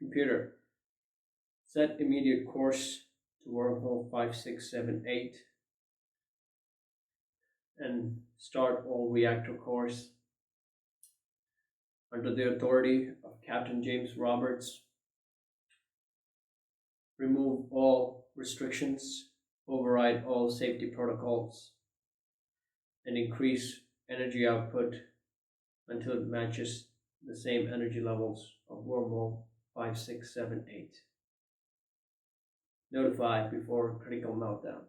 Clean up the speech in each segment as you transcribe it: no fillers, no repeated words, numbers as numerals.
Computer, set immediate course to wormhole 5678 and start all reactor cores under the authority of Captain James Roberts. Remove all restrictions, override all safety protocols, and increase energy output until it matches the same energy levels of wormhole 5678. Notify before critical meltdown.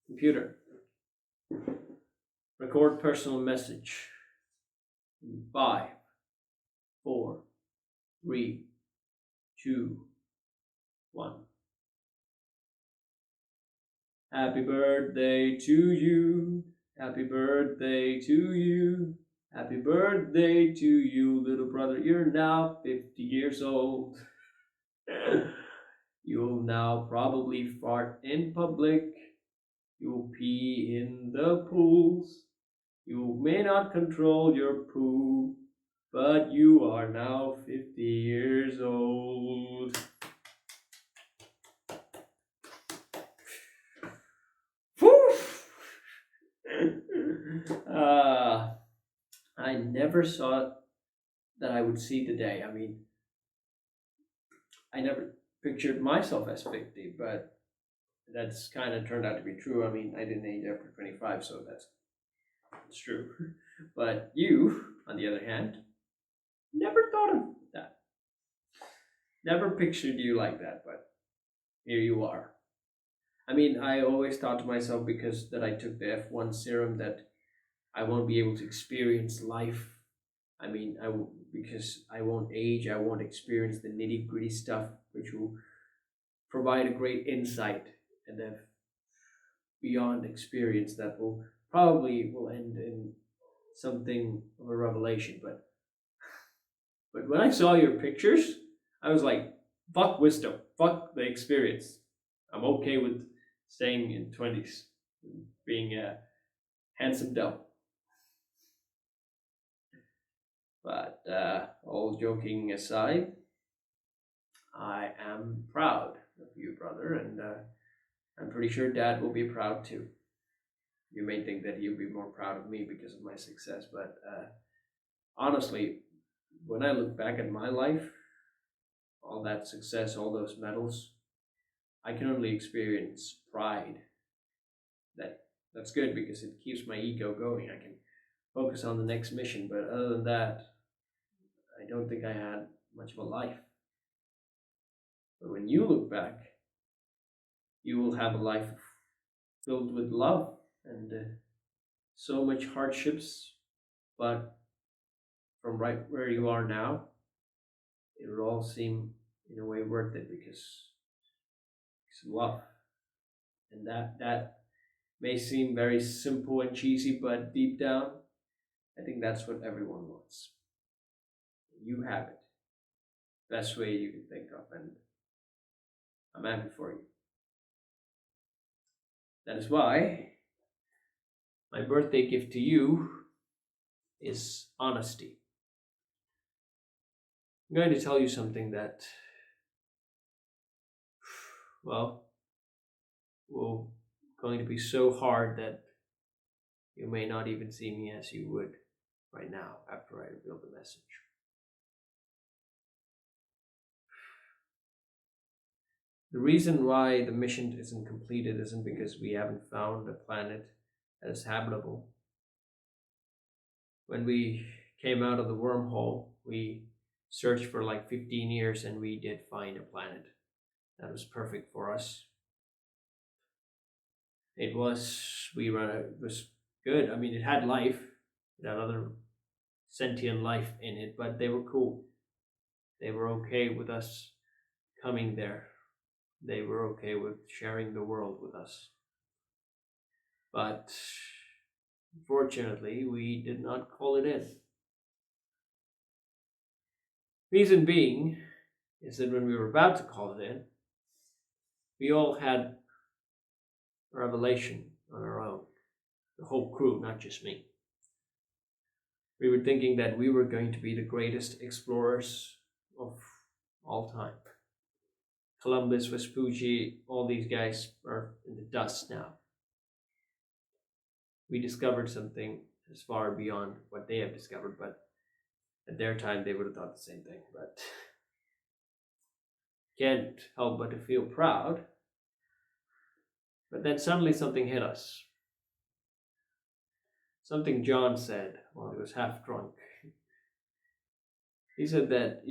Computer, record personal message. 5, 4, 3, 2, 1. Happy birthday to you. Happy birthday to you. Happy birthday to you, little brother. You're now 50 years old. You'll now probably fart in public. You'll pee in the pools. You may not control your poo, but you are now 50 years old. I never thought that I would see the day. I mean, I never pictured myself as 50, but that's kind of turned out to be true. I mean, I didn't age after 25, so that's true. But you, on the other hand, never thought of that. Never pictured you like that, but here you are. I mean, I always thought to myself, because that I took the F1 serum, that I won't be able to experience life. I mean, because I won't age, I won't experience the nitty gritty stuff, which will provide a great insight and a beyond experience that will end in something of a revelation. But when I saw your pictures, I was like, fuck wisdom, fuck the experience. I'm okay with staying in 20s, being a handsome devil. But all joking aside, I am proud of you, brother, and I'm pretty sure Dad will be proud too. You may think that he'll be more proud of me because of my success, but honestly, when I look back at my life, all that success, all those medals, I can only experience pride. That's good because it keeps my ego going. I can focus on the next mission, but other than that, I don't think I had much of a life. But when you look back, you will have a life filled with love and so much hardships, but from right where you are now, it would all seem in a way worth it because of love. And that may seem very simple and cheesy, but deep down, I think that's what everyone wants. You have it. Best way you can think of, and I'm happy for you. That is why my birthday gift to you is honesty. I'm going to tell you something that, well, will going to be so hard that you may not even see me as you would right now after I reveal the message. The reason why the mission isn't completed isn't because we haven't found a planet that is habitable. When we came out of the wormhole, we searched for like 15 years and we did find a planet that was perfect for us. It was good. I mean, it had life, it had other sentient life in it, but they were cool. They were okay with us coming there. They were okay with sharing the world with us. But unfortunately, we did not call it in. Reason being is that when we were about to call it in, we all had a revelation on our own. The whole crew, not just me. We were thinking that we were going to be the greatest explorers of all time. Columbus, Vespucci, all these guys are in the dust now. We discovered something as far beyond what they have discovered, but at their time they would have thought the same thing. But can't help but to feel proud. But then suddenly something hit us. Something John said while he was half drunk. He said that,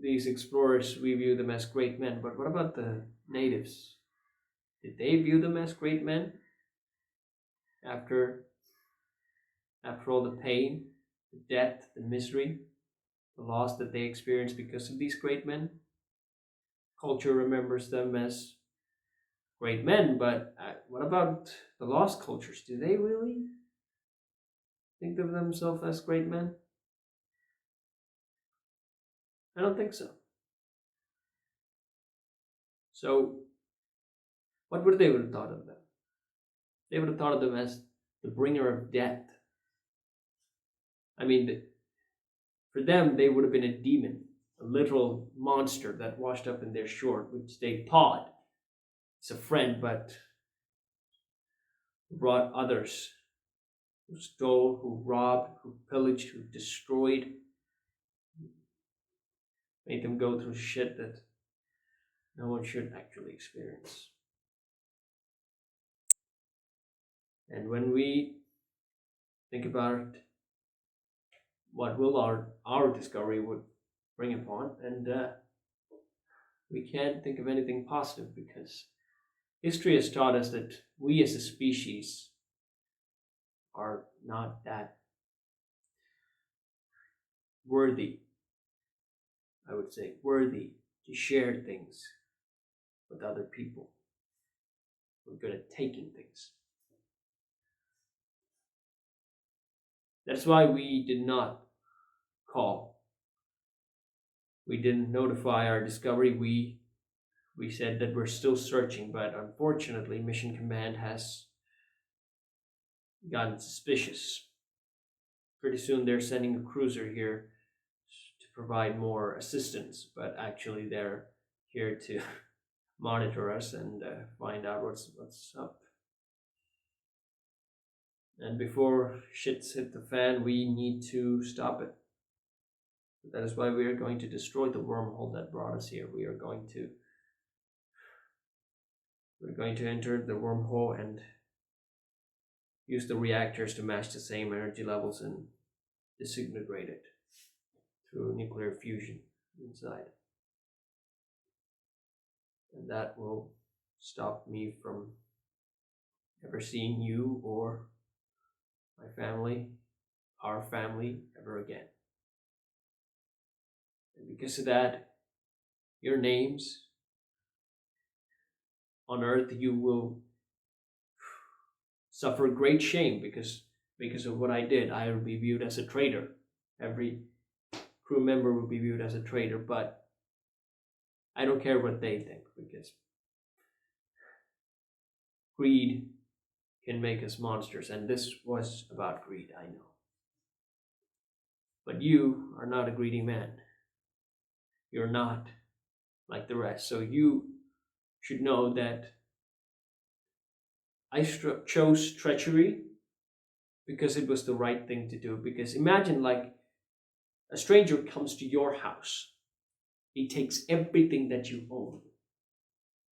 these explorers, we view them as great men, but what about the natives? Did they view them as great men after all the pain, the death, the misery, the loss that they experienced because of these great men? Culture remembers them as great men, but what about the lost cultures? Do they really think of themselves as great men? I don't think so. So, what would they have thought of them? They would have thought of them as the bringer of death. I mean, for them, they would have been a demon, a literal monster that washed up in their shore, which they thought is a friend, but brought others, who stole, who robbed, who pillaged, who destroyed, made them go through shit that no one should actually experience. And when we think about what will our discovery would bring upon, and we can't think of anything positive, because history has taught us that we as a species are not that worthy, I would say, worthy to share things with other people. We're good at taking things. That's why we did not call. We didn't notify our discovery. We said that we're still searching, but unfortunately, Mission Command has gotten suspicious. Pretty soon they're sending a cruiser here to provide more assistance, but actually they're here to monitor us and find out what's up. And before shits hit the fan, we need to stop it. That is why we are going to destroy the wormhole that brought us here. We're going to enter the wormhole and use the reactors to match the same energy levels and disintegrate it through nuclear fusion inside. And that will stop me from ever seeing you or my family, our family, ever again. And because of that, your names on earth, you will suffer great shame because of what I did. I will be viewed as a traitor. Every crew member will be viewed as a traitor, but I don't care what they think, because greed can make us monsters, and this was about greed, I know. But you are not a greedy man. You're not like the rest. So you should know that I chose treachery because it was the right thing to do. Because imagine, like, a stranger comes to your house. He takes everything that you own.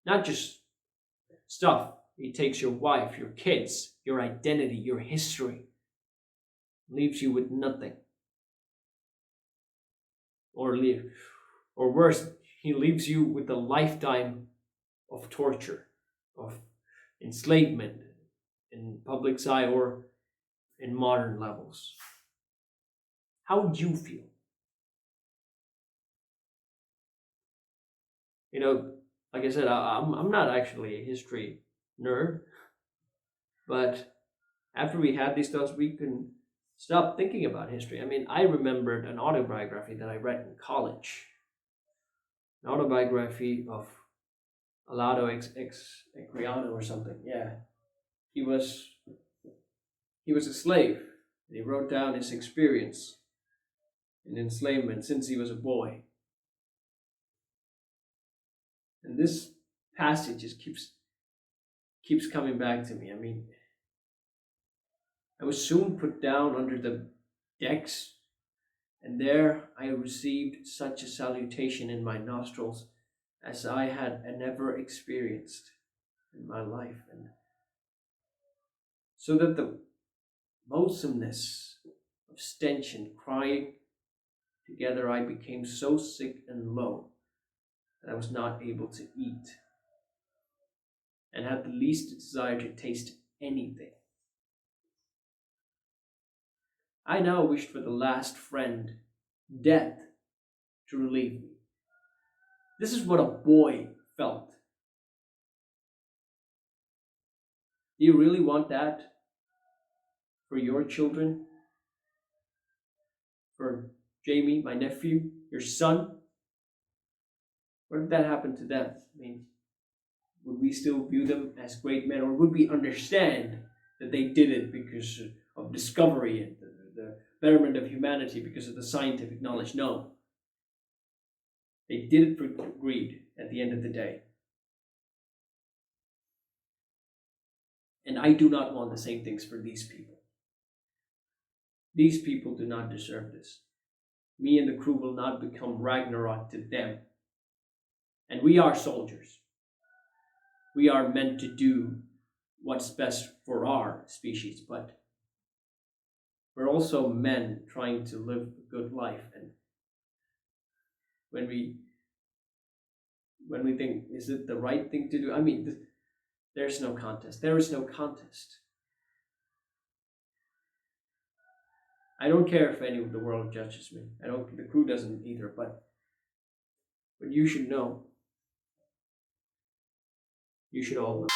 Not just stuff. He takes your wife, your kids, your identity, your history. Leaves you with nothing. Or worse, he leaves you with a lifetime of torture, of enslavement in public's eye or in modern levels. How would you feel? Like I said, I'm not actually a history nerd, but after we had these thoughts, we can stop thinking about history. I mean, I remembered an autobiography that I read in college. An autobiography of Alado Ecriano or something. Yeah, he was a slave And he wrote down his experience in enslavement since he was a boy. And this passage just keeps coming back to me. I mean, I was soon put down under the decks, and there I received such a salutation in my nostrils as I had never experienced in my life. And so that the loathsomeness of stench and crying together, I became so sick and low that I was not able to eat, and had the least desire to taste anything. I now wished for the last friend, death, to relieve me. This is what a boy felt. Do you really want that for your children? For Jamie, my nephew, your son? What if that happened to them? I mean, would we still view them as great men, or would we understand that they did it because of discovery and the betterment of humanity, because of the scientific knowledge? No. They did it for greed at the end of the day. And I do not want the same things for these people. These people do not deserve this. Me and the crew will not become Ragnarok to them. And we are soldiers. We are meant to do what's best for our species, but we're also men trying to live a good life. And when we think, is it the right thing to do? I mean, there's no contest. There is no contest. I don't care if any of the world judges me. The crew doesn't either, but you should know. You should all know.